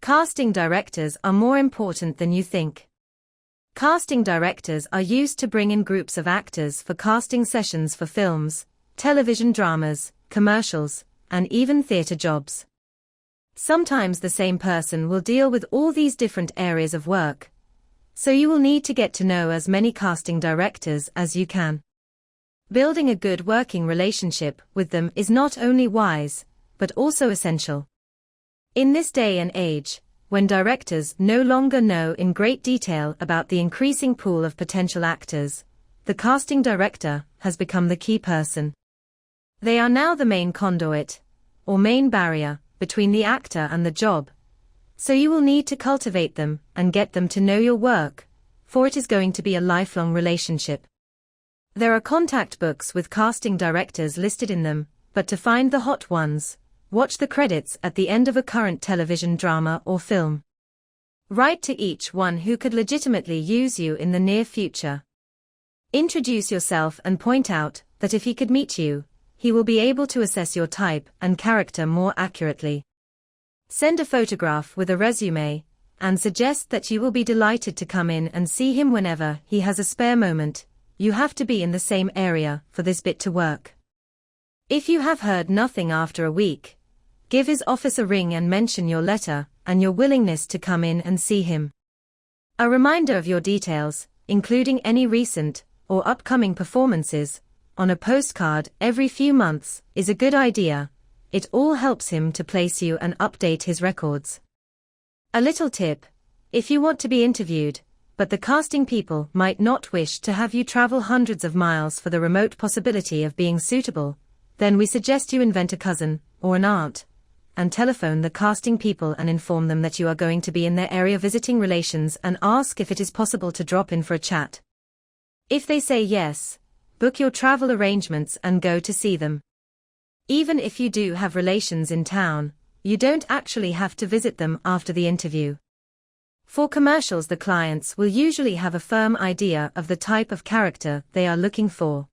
Casting directors are more important than you think. Casting directors are used to bring in groups of actors for casting sessions for films, television dramas, commercials, and even theatre jobs. Sometimes the same person will deal with all these different areas of work, so you will need to get to know as many casting directors as you can. Building a good working relationship with them is not only wise, but also essential. In this day and age, when directors no longer know in great detail about the increasing pool of potential actors, the casting director has become the key person. They are now the main conduit, or main barrier, between the actor and the job. So you will need to cultivate them and get them to know your work, for it is going to be a lifelong relationship. There are contact books with casting directors listed in them, but to find the hot ones, watch the credits at the end of a current television drama or film. Write to each one who could legitimately use you in the near future. Introduce yourself and point out that if he could meet you, he will be able to assess your type and character more accurately. Send a photograph with a resume, and suggest that you will be delighted to come in and see him whenever he has a spare moment. You have to be in the same area for this bit to work. If you have heard nothing after a week, give his office a ring and mention your letter and your willingness to come in and see him. A reminder of your details, including any recent or upcoming performances, on a postcard every few months is a good idea. It all helps him to place you and update his records. A little tip: if you want to be interviewed, but the casting people might not wish to have you travel hundreds of miles for the remote possibility of being suitable, then we suggest you invent a cousin or an aunt and telephone the casting people and inform them that you are going to be in their area visiting relations and ask if it is possible to drop in for a chat. If they say yes, book your travel arrangements and go to see them. Even if you do have relations in town, you don't actually have to visit them after the interview. For commercials, the clients will usually have a firm idea of the type of character they are looking for.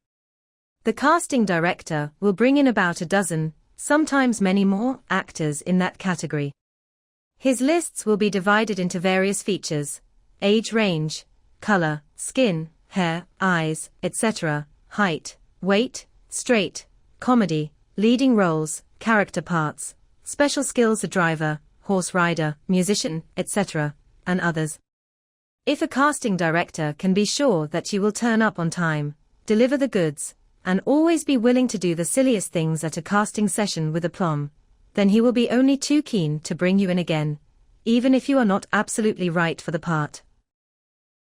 The casting director will bring in about a dozen, sometimes many more, actors in that category. His lists will be divided into various features: age range, color, skin, hair, eyes, etc., height, weight, straight, comedy, leading roles, character parts, special skills, a driver, horse rider, musician, etc., and others. If a casting director can be sure that you will turn up on time, deliver the goods, and always be willing to do the silliest things at a casting session with aplomb, then he will be only too keen to bring you in again, even if you are not absolutely right for the part.